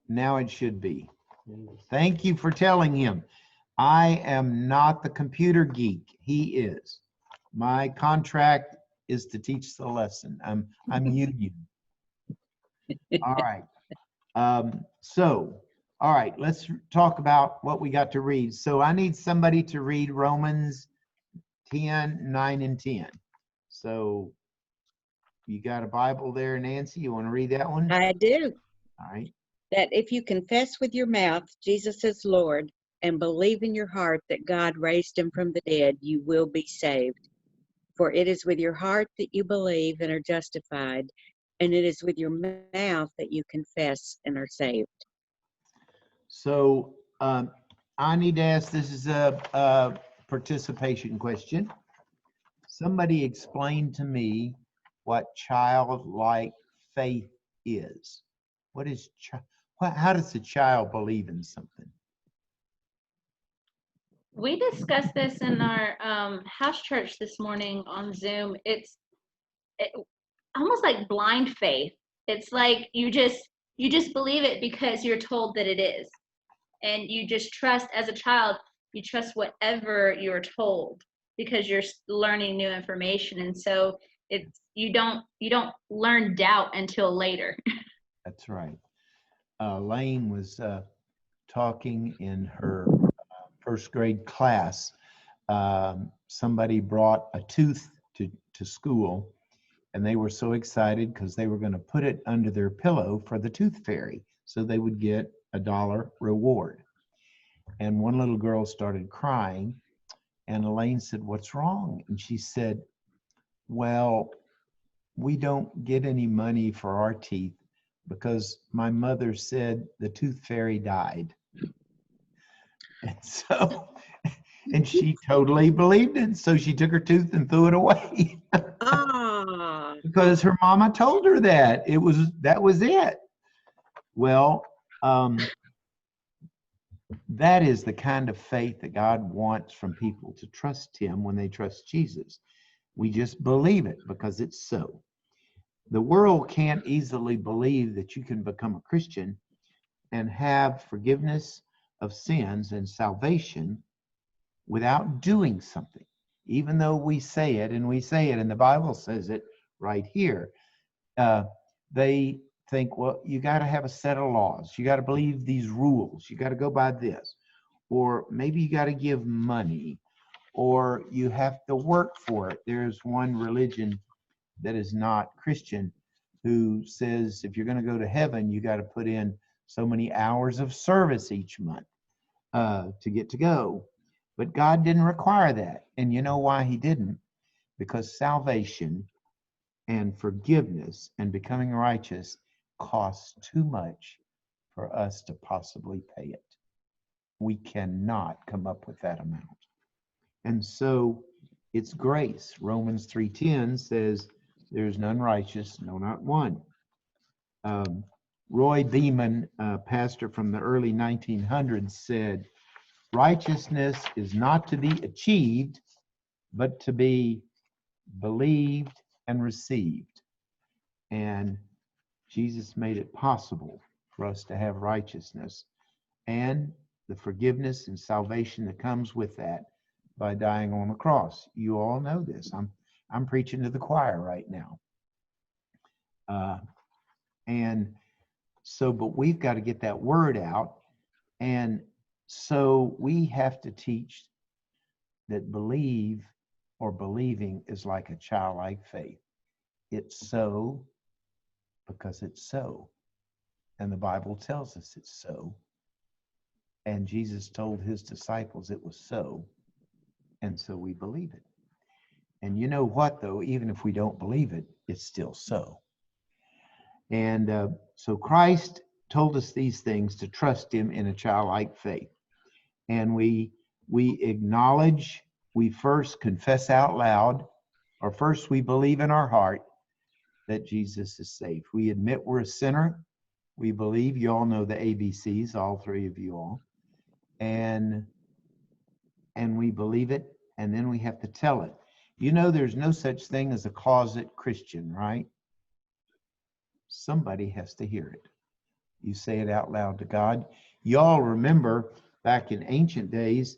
Now it should be. Thank you for telling him. I am not the computer geek. He is. My contract is to teach the lesson. I'm union. All right. All right, let's talk about what we got to read. So I need somebody to read Romans 10, 9, and 10. So you got a Bible there, Nancy? You want to read that one? I do. All right. That if you confess with your mouth Jesus is Lord and believe in your heart that God raised him from the dead, you will be saved. For it is with your heart that you believe and are justified, and it is with your mouth that you confess and are saved. So I need to ask, this is a participation question. Somebody explain to me what childlike faith is. What is how does a child believe in something? We discussed this in our house church this morning on Zoom. It's almost like blind faith. It's like you just believe it because you're told that it is, and you just trust. As a child, you trust whatever you're told because you're learning new information, and so it's you don't learn doubt until later. That's right. Lane was talking in her first grade class. Somebody brought a tooth to school, and they were so excited because they were going to put it under their pillow for the tooth fairy so they would get $1 reward. And one little girl started crying, and Elaine said, "What's wrong?" And she said, "Well, we don't get any money for our teeth because my mother said the tooth fairy died." And so, and she totally believed it. So she took her tooth and threw it away. Because her mama told her that. That was it. Well, that is the kind of faith that God wants from people, to trust him when they trust Jesus. We just believe it because it's so. The world can't easily believe that you can become a Christian and have forgiveness of sins and salvation without doing something. Even though we say it, and the Bible says it right here, they think, well, you got to have a set of laws. You got to believe these rules. You got to go by this. Or maybe you got to give money, or you have to work for it. There's one religion that is not Christian who says if you're going to go to heaven, you got to put in so many hours of service each month to get to go. But God didn't require that. And you know why he didn't? Because salvation and forgiveness and becoming righteous costs too much for us to possibly pay it. We cannot come up with that amount. And so it's grace. Romans 3:10 says, "There's none righteous, no, not one." Roy Beeman, pastor from the early 1900s, said, "Righteousness is not to be achieved, but to be believed and received." And Jesus made it possible for us to have righteousness and the forgiveness and salvation that comes with that by dying on the cross. You all know this. I'm preaching to the choir right now. And so, but we've got to get that word out. And so we have to teach that believe or believing is like a childlike faith. It's so because it's so. And the Bible tells us it's so. And Jesus told his disciples it was so. And so we believe it. And you know what, though? Even if we don't believe it, it's still so. And so Christ told us these things to trust him in a childlike faith. And we acknowledge, we first confess out loud, or first we believe in our heart that Jesus is saved. We admit we're a sinner. We believe, you all know the ABCs, all three of you all. And we believe it, and then we have to tell it. You know, there's no such thing as a closet Christian, right? Somebody has to hear it. You say it out loud to God. Y'all remember back in ancient days,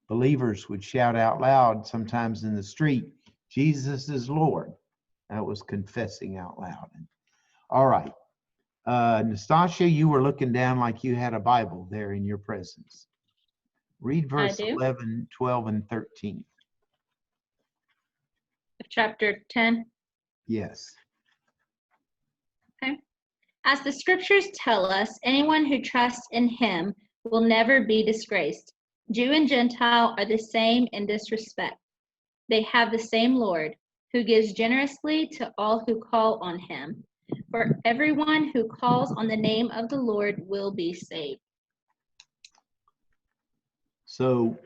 believers would shout out loud, sometimes in the street, Jesus is Lord. That was confessing out loud. All right. Nastasia, you were looking down like you had a Bible there in your presence. Read verse do. 11, 12, and 13. Chapter 10. Yes. Okay. As the scriptures tell us, anyone who trusts in him will never be disgraced. Jew and Gentile are the same in this respect. They have the same Lord, who gives generously to all who call on him. For everyone who calls on the name of the Lord will be saved. So,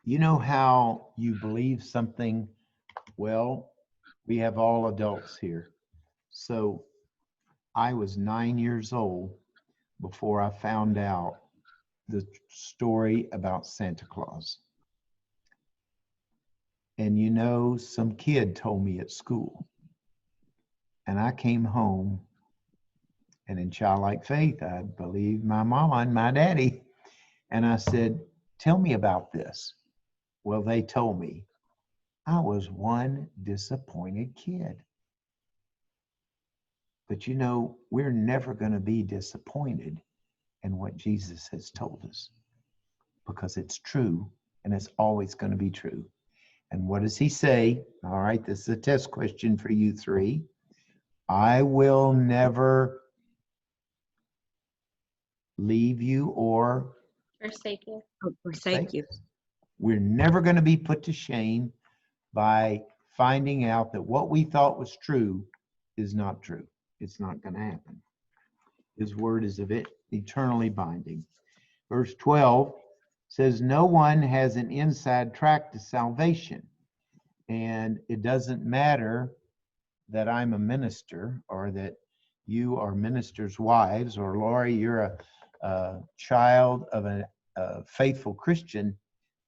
you know how you believe something? Well, we have all adults here. So, I was 9 years old before I found out the story about Santa Claus. And you know, some kid told me at school. And I came home, and in childlike faith, I believed my mama and my daddy. And I said, tell me about this. Well, they told me. I was one disappointed kid. But you know, we're never going to be disappointed in what Jesus has told us because it's true and it's always going to be true. And what does he say? All right, this is a test question for you three. I will never leave you or Forsake you. Forsake you. We're never going to be put to shame by finding out that what we thought was true is not true. It's not going to happen. His word is eternally binding. Verse 12 says, no one has an inside track to salvation. And it doesn't matter that I'm a minister or that you are ministers' wives, or Lori, you're a child of a faithful Christian.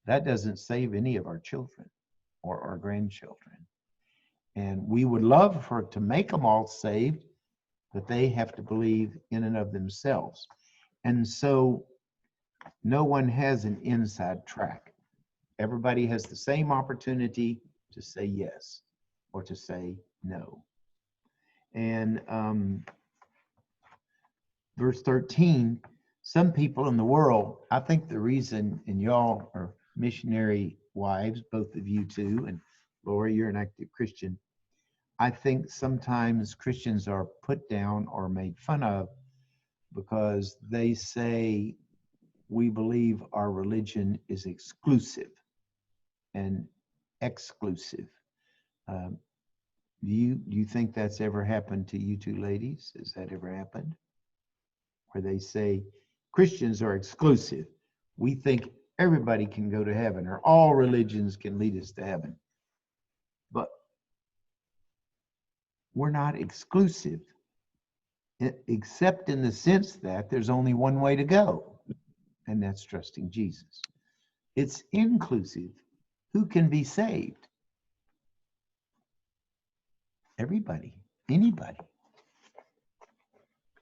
That doesn't save any of our children or our grandchildren. And we would love for to make them all saved, but they have to believe in and of themselves. And so no one has an inside track. Everybody has the same opportunity to say yes or to say no. And verse 13, some people in the world, I think the reason, and y'all are missionary wives, both of you too, and Laura, you're an active Christian. I think sometimes Christians are put down or made fun of because they say we believe our religion is exclusive and exclusive. Do you think that's ever happened to you two ladies? Has that ever happened? Where they say Christians are exclusive. We think everybody can go to heaven, or all religions can lead us to heaven. But we're not exclusive, except in the sense that there's only one way to go, and that's trusting Jesus. It's inclusive. Who can be saved? Everybody, anybody.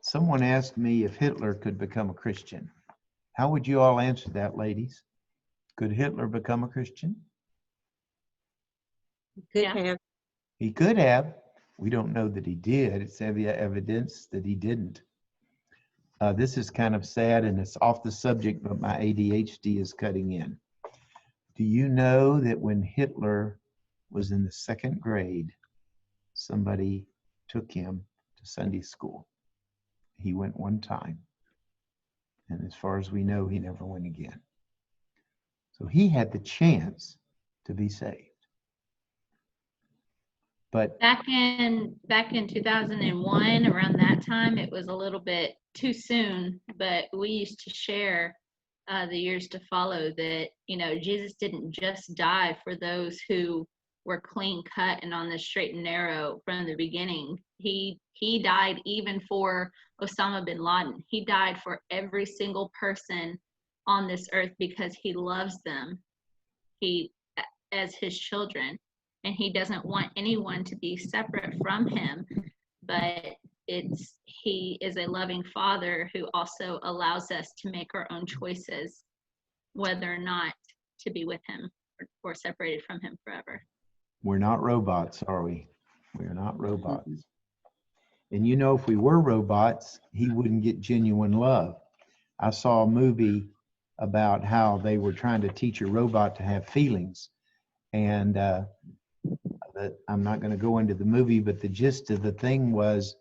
Someone asked me if Hitler could become a Christian. How would you all answer that, ladies? Could Hitler become a Christian? Could Yeah. have. He could have. We don't know that he did. It's evidence that he didn't. This is kind of sad and it's off the subject, but my ADHD is cutting in. Do you know that when Hitler was in the 2nd grade, somebody took him to Sunday school? He went one time. And as far as we know, he never went again. So he had the chance to be saved. But Back in 2001, around that time, it was a little bit too soon, but we used to share the years to follow that, Jesus didn't just die for those who were clean cut and on the straight and narrow from the beginning. He died even for Osama bin Laden. He died for every single person on this earth because he loves them as his children, and he doesn't want anyone to be separate from him. But he is a loving father who also allows us to make our own choices, whether or not to be with him or separated from him forever. We're not robots, are we? We're not robots. Mhm. And you know, if we were robots, he wouldn't get genuine love. I saw a movie about how they were trying to teach a robot to have feelings. And I'm not going to go into the movie, but the gist of the thing was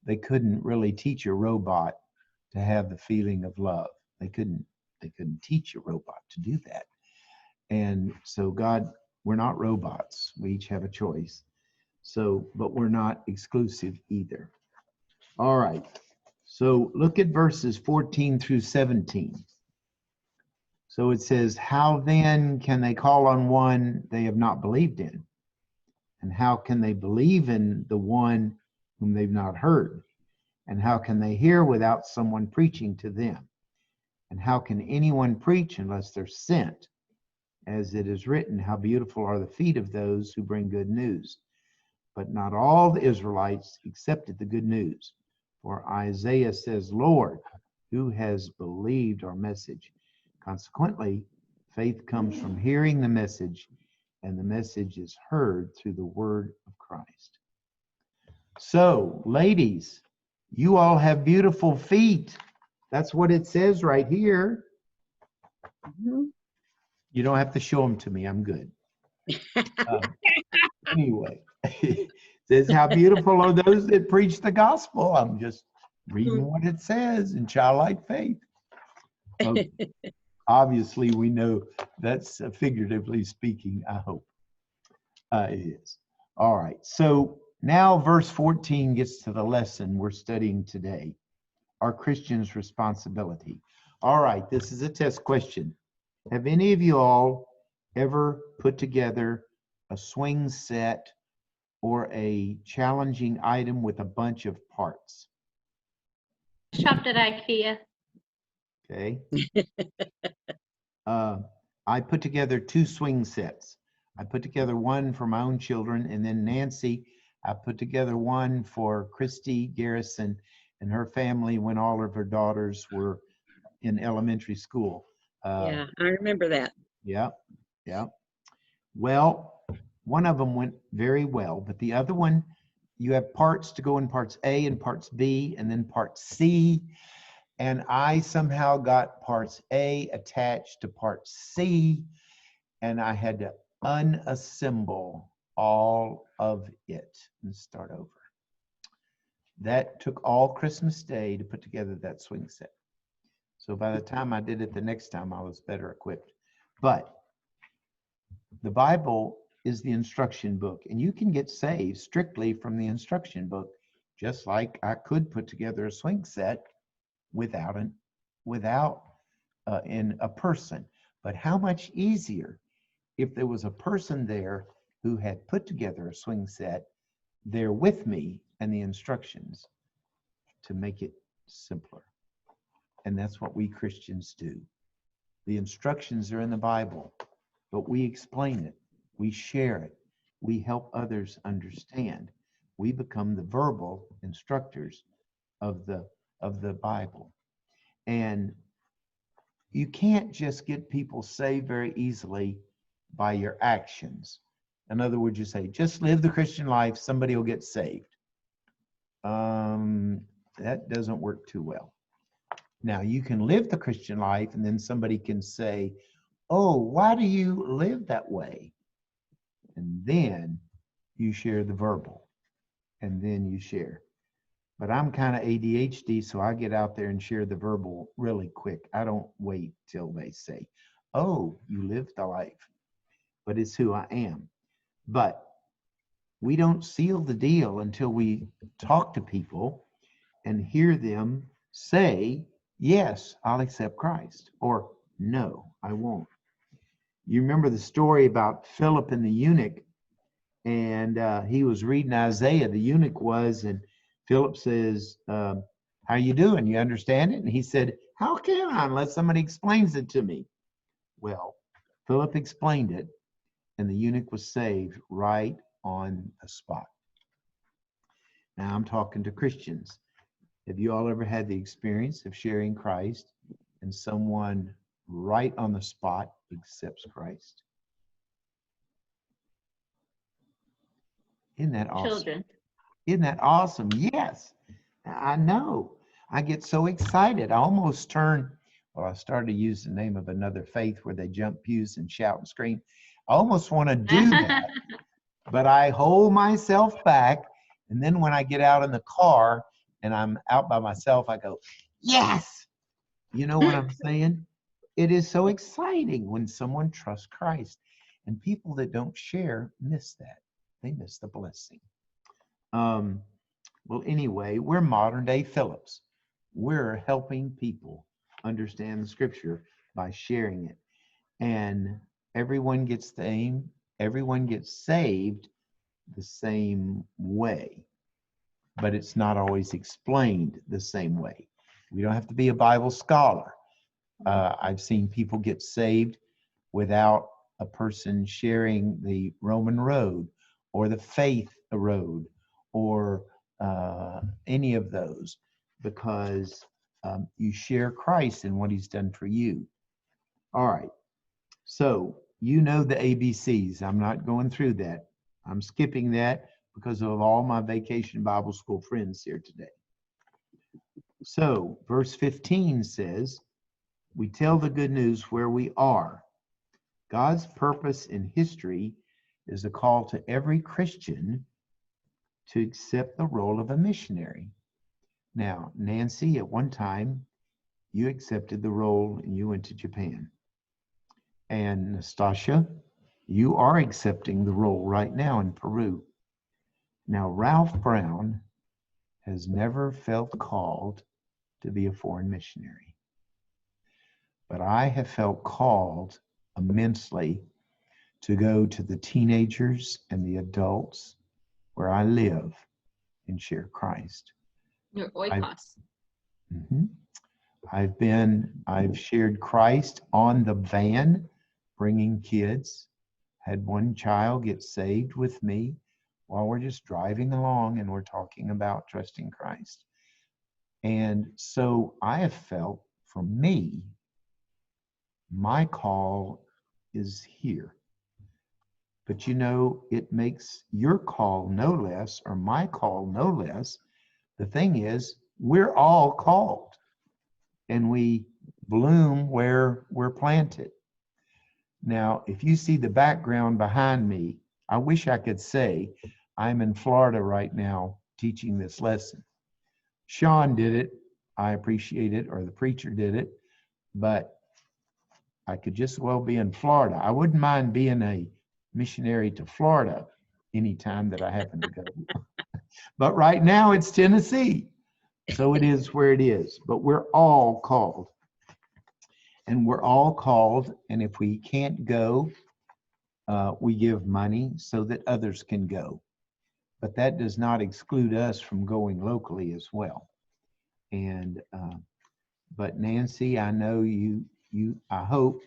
they couldn't really teach a robot to have the feeling of love. They couldn't teach a robot to do that. And so God, we're not robots. We each have a choice. So, but we're not exclusive either. All right. So look at verses 14 through 17. So it says, how then can they call on one they have not believed in? And how can they believe in the one whom they've not heard? And how can they hear without someone preaching to them? And how can anyone preach unless they're sent? As it is written, how beautiful are the feet of those who bring good news. But not all the Israelites accepted the good news. For Isaiah says, Lord, who has believed our message? Consequently, faith comes from hearing the message, and the message is heard through the word of Christ. So, ladies, you all have beautiful feet. That's what it says right here. Mhm. You don't have to show them to me. I'm good. Anyway, it says, how beautiful are those that preach the gospel. I'm just reading what it says in childlike faith. Okay. Obviously, we know that's figuratively speaking, I hope. It is. All right. So now verse 14 gets to the lesson we're studying today, our Christian's responsibility. All right. This is a test question. Have any of you all ever put together a swing set or a challenging item with a bunch of parts? Shopped at IKEA. Okay. I put together 2 swing sets. I put together one for my own children, and then Nancy, I put together one for Christy Garrison and her family when all of her daughters were in elementary school. Yeah, I remember that. Yeah, yeah. Well, one of them went very well, but the other one, you have parts to go in parts A and parts B and then part C. And I somehow got parts A attached to part C, and I had to unassemble all of it and start over. That took all Christmas Day to put together that swing set. So by the time I did it the next time, I was better equipped. But the Bible is the instruction book, and you can get saved strictly from the instruction book, just like I could put together a swing set without in a person. But how much easier if there was a person there who had put together a swing set there with me and the instructions to make it simpler. And that's what we Christians do. The instructions are in the Bible, but we explain it, we share it, we help others understand. We become the verbal instructors of the Bible. And you can't just get people saved very easily by your actions. In other words, you say, just live the Christian life, somebody will get saved. That doesn't work too well. Now, you can live the Christian life, and then somebody can say, oh, why do you live that way? And then you share the verbal, and then you share. But I'm kind of ADHD, so I get out there and share the verbal really quick. I don't wait till they say, oh, you lived the life. But it's who I am. But we don't seal the deal until we talk to people and hear them say, yes, I'll accept Christ, or no, I won't. You remember the story about Philip and the eunuch, and he was reading Isaiah, the eunuch was, and Philip says, how you doing? You understand it? And he said, how can I unless somebody explains it to me? Well, Philip explained it, and the eunuch was saved right on the spot. Now I'm talking to Christians. Have you all ever had the experience of sharing Christ and someone right on the spot accepts Christ? Isn't that awesome? Children. Isn't that awesome? Yes, I know. I get so excited. I almost turn, well, I started to use the name of another faith where they jump pews and shout and scream. I almost want to do that, but I hold myself back. And then when I get out in the car and I'm out by myself, I go, yes. You know what I'm saying? It is so exciting when someone trusts Christ. And people that don't share miss that. They miss the blessing. Well, anyway, we're modern day Phillips. We're helping people understand the scripture by sharing it. And everyone gets the aim, everyone gets saved the same way, but it's not always explained the same way. We don't have to be a Bible scholar. I've seen people get saved without a person sharing the Roman road or the faith road or any of those, because you share Christ and what he's done for you. All right. So you know the ABCs. I'm not going through that. I'm skipping that because of all my vacation Bible school friends here today. So verse 15 says, we tell the good news where we are. God's purpose in history is a call to every Christian to accept the role of a missionary. Now, Nancy, at one time, you accepted the role and you went to Japan. And Nastasia, you are accepting the role right now in Peru. Now, Ralph Brown has never felt called to be a foreign missionary. But I have felt called immensely to go to the teenagers and the adults where I live and share Christ. Your oikos. I've shared Christ on the van, bringing kids. Had one child get saved with me while we're just driving along and we're talking about trusting Christ. And so I have felt, for me, my call is here. But you know, it makes your call no less, or my call no less. The thing is, we're all called, and we bloom where we're planted. Now, if you see the background behind me, I wish I could say I'm in Florida right now teaching this lesson. Sean did it. I appreciate it, or the preacher did it, but I could just well be in Florida. I wouldn't mind being a missionary to Florida anytime that I happen to go. But right now it's Tennessee. So it is where it is. But we're all called. And we're all called. And if we can't go, we give money so that others can go. But that does not exclude us from going locally as well. And but Nancy, I know I hope,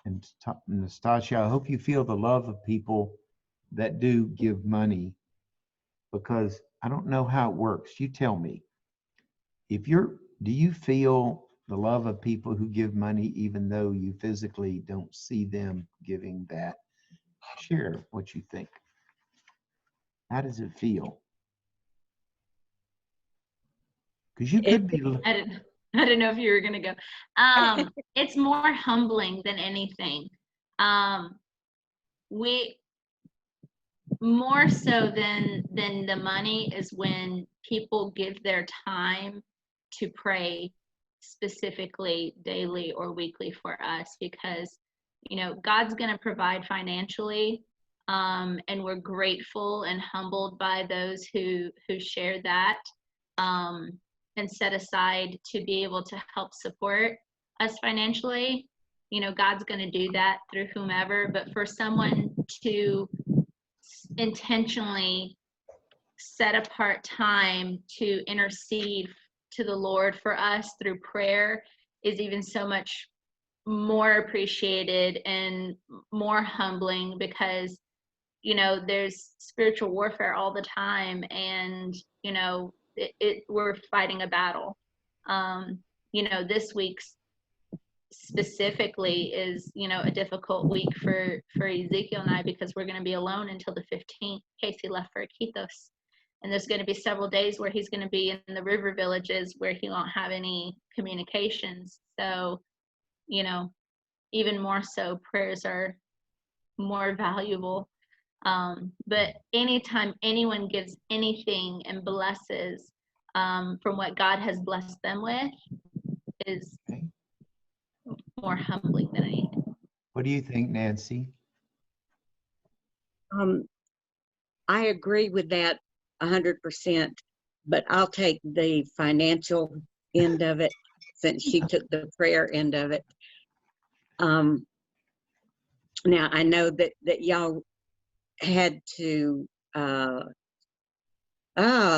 and Nastasia, I hope you feel the love of people that do give money, because I don't know how it works. You tell me. Do you feel the love of people who give money even though you physically don't see them giving that? Share what you think. How does it feel? Because you could be. I didn't know if you were going to go. It's more humbling than anything. We more so than the money is when people give their time to pray specifically daily or weekly for us, because God's going to provide financially, and we're grateful and humbled by those who share that. And set aside to be able to help support us financially. God's going to do that through whomever, but for someone to intentionally set apart time to intercede to the Lord for us through prayer is even so much more appreciated and more humbling, because there's spiritual warfare all the time, and we're fighting a battle. This week's specifically is a difficult week for Ezekiel and I, because we're going to be alone until the 15th. Casey left for Iquitos, and there's going to be several days where he's going to be in the river villages where he won't have any communications. So even more so, prayers are more valuable. But anytime anyone gives anything and blesses from what God has blessed them with is more humbling than anything. What do you think, Nancy? I agree with that 100%, but I'll take the financial end of it since she took the prayer end of it. Now I know that y'all had to I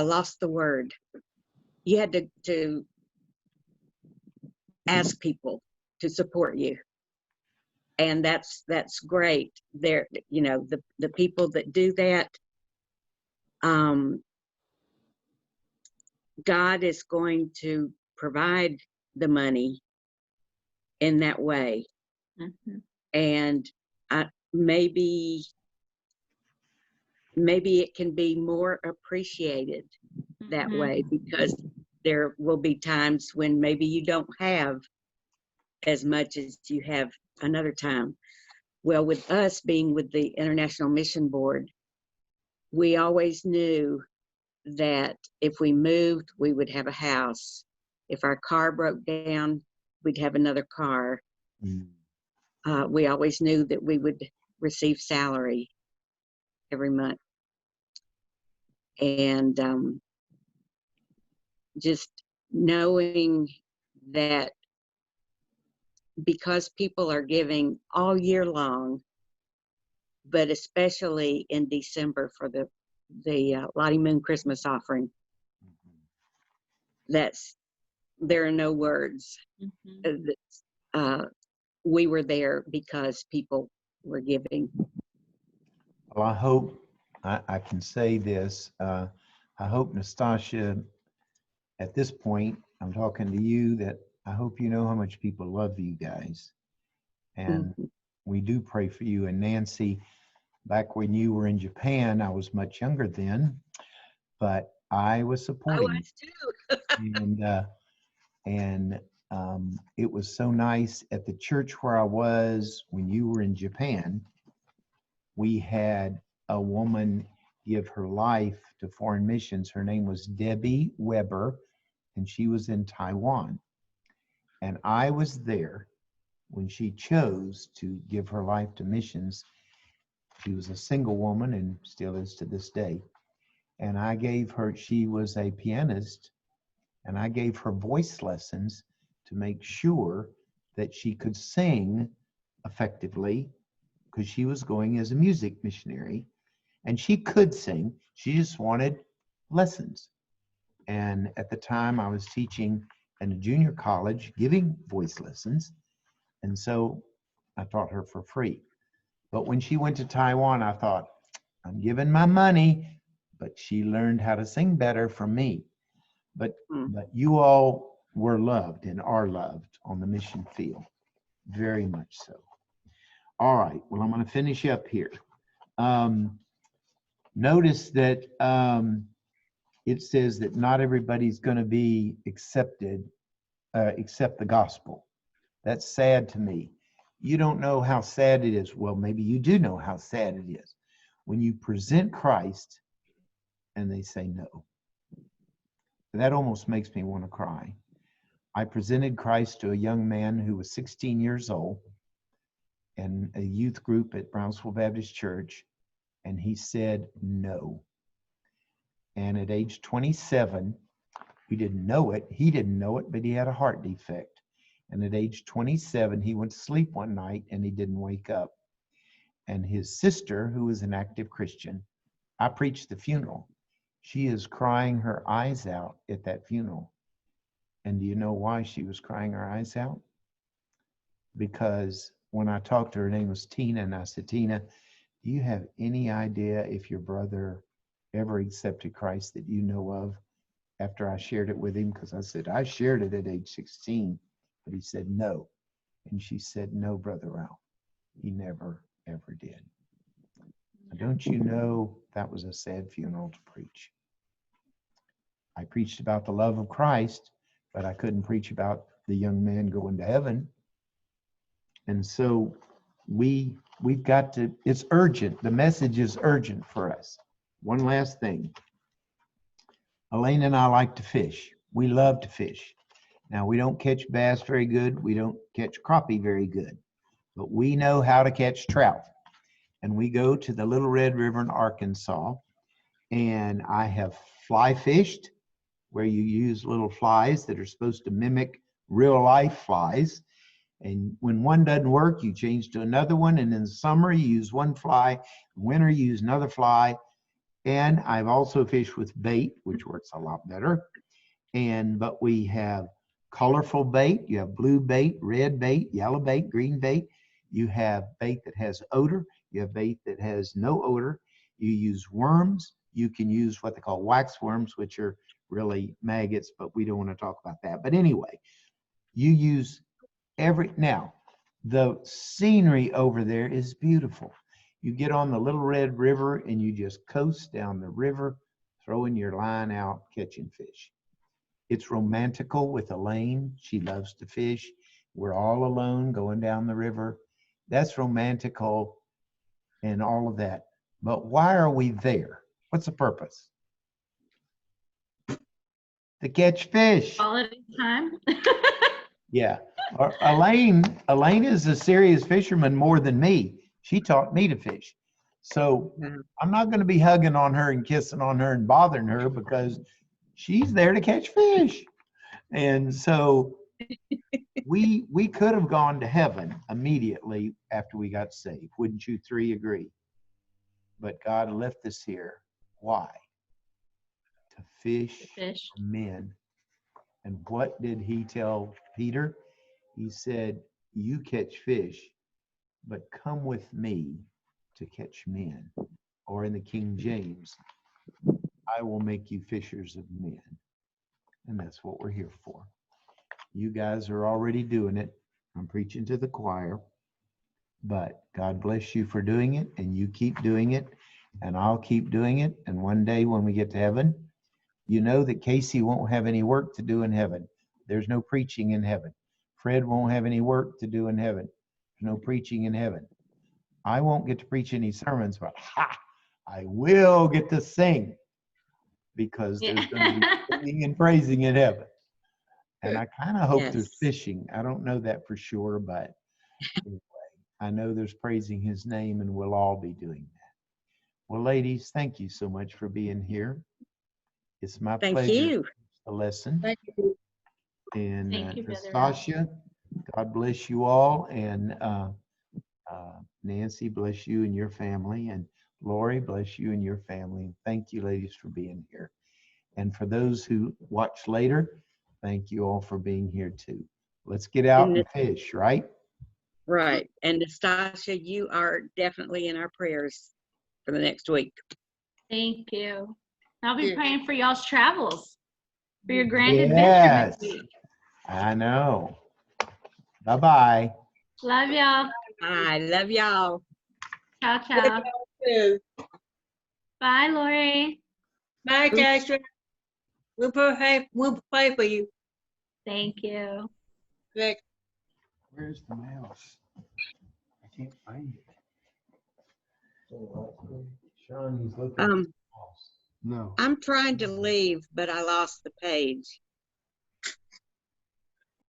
lost the word. You had to ask people to support you, and that's great. There, the people that do that, God is going to provide the money in that way. Mm-hmm. And maybe it can be more appreciated that mm-hmm. way, because there will be times when maybe you don't have as much as you have another time. Well, with us being with the International Mission Board, we always knew that if we moved, we would have a house. If our car broke down, we'd have another car. Mm. We always knew that we would receive salary every month. And just knowing that because people are giving all year long, but especially in December for the Lottie Moon Christmas offering, there are no words. Mm-hmm. We were there because people were giving. Well, I hope I can say this. I hope, Nastasia, at this point, I'm talking to you, that I hope you know how much people love you guys. And mm-hmm. we do pray for you. And Nancy, back when you were in Japan, I was much younger then, but I was supporting you. I was too. and it was so nice at the church where I was when you were in Japan. We had a woman give her life to foreign missions. Her name was Debbie Weber, and she was in Taiwan. And I was there when she chose to give her life to missions. She was a single woman and still is to this day. And I gave her, she was a pianist, and I gave her voice lessons to make sure that she could sing effectively, because she was going as a music missionary, and she could sing. She just wanted lessons. And at the time I was teaching in a junior college, giving voice lessons. And so I taught her for free. But when she went to Taiwan, I thought, I'm giving my money, but she learned how to sing better from me. But you all were loved and are loved on the mission field, very much so. All right, well, I'm going to finish up here. Notice that it says that not everybody's going to be accepted, accept the gospel. That's sad to me. You don't know how sad it is. Well, maybe you do know how sad it is when you present Christ and they say no. That almost makes me want to cry. I presented Christ to a young man who was 16 years old in a youth group at Brownsville Baptist Church, and he said no. And at age 27, we didn't know it. He didn't know it, but he had a heart defect. And at age 27, he went to sleep one night and he didn't wake up. And his sister, who was an active Christian, I preached the funeral. She is crying her eyes out at that funeral. And do you know why she was crying her eyes out? Because when I talked to her, her name was Tina, and I said, Tina, Do you have any idea if your brother ever accepted Christ that you know of after I shared it with him? Because I said, I shared it at age 16, but he said no. And she said, no, Brother Ralph, he never, ever did. Don't you know that was a sad funeral to preach? I preached about the love of Christ, but I couldn't preach about the young man going to heaven. And so we've got to, it's urgent. The message is urgent for us. One last thing. Elaine and I like to fish. We love to fish. Now, we don't catch bass very good. We don't catch crappie very good. But we know how to catch trout. And we go to the Little Red River in Arkansas. And I have fly fished, where you use little flies that are supposed to mimic real life flies. And when one doesn't work, you change to another one. And in the summer, you use one fly. In winter, you use another fly. And I've also fished with bait, which works a lot better. But we have colorful bait. You have blue bait, red bait, yellow bait, green bait. You have bait that has odor. You have bait that has no odor. You use worms. You can use what they call wax worms, which are really maggots, but we don't want to talk about that. But anyway, you use now, the scenery over there is beautiful. You get on the Little Red River and you just coast down the river, throwing your line out, catching fish. It's romantical with Elaine. She loves to fish. We're all alone going down the river. That's romantical and all of that. But why are we there? What's the purpose? To catch fish. Quality time. Yeah. Elaine is a serious fisherman more than me. She taught me to fish. So I'm not going to be hugging on her and kissing on her and bothering her because she's there to catch fish. And so we could have gone to heaven immediately after we got saved. Wouldn't you three agree? But God left us here. Why? To fish for men. And what did he tell Peter? He said, you catch fish, but come with me to catch men. Or in the King James, I will make you fishers of men. And that's what we're here for. You guys are already doing it. I'm preaching to the choir. But God bless you for doing it, and you keep doing it, and I'll keep doing it. And one day when we get to heaven, you know that Casey won't have any work to do in heaven. There's no preaching in heaven. Fred won't have any work to do in heaven. There's no preaching in heaven. I won't get to preach any sermons, but I will get to sing, because there's going to be singing and praising in heaven. And I kind of hope there's fishing. I don't know that for sure, but anyway, I know there's praising his name, and we'll all be doing that. Well, ladies, thank you so much for being here. It's my pleasure. Thank you. A lesson. Thank you. And Thank you, Nastasia, God bless you all. And Nancy, bless you and your family. And Lori, bless you and your family. Thank you, ladies, for being here. And for those who watch later, thank you all for being here too. Let's get out and fish, right? Right. And Nastasia, you are definitely in our prayers for the next week. Thank you. I'll be praying for y'all's travels, for your grand Yes, adventure next week. I know. Bye-bye. Love y'all. I love y'all. Ciao, ciao. Bye, Lori. Bye, Castro. We'll pray for you. Thank you. Like, Where's the mouse? I can't find it. Sean, he's looking. Um, No. I'm trying to leave, but I lost the page.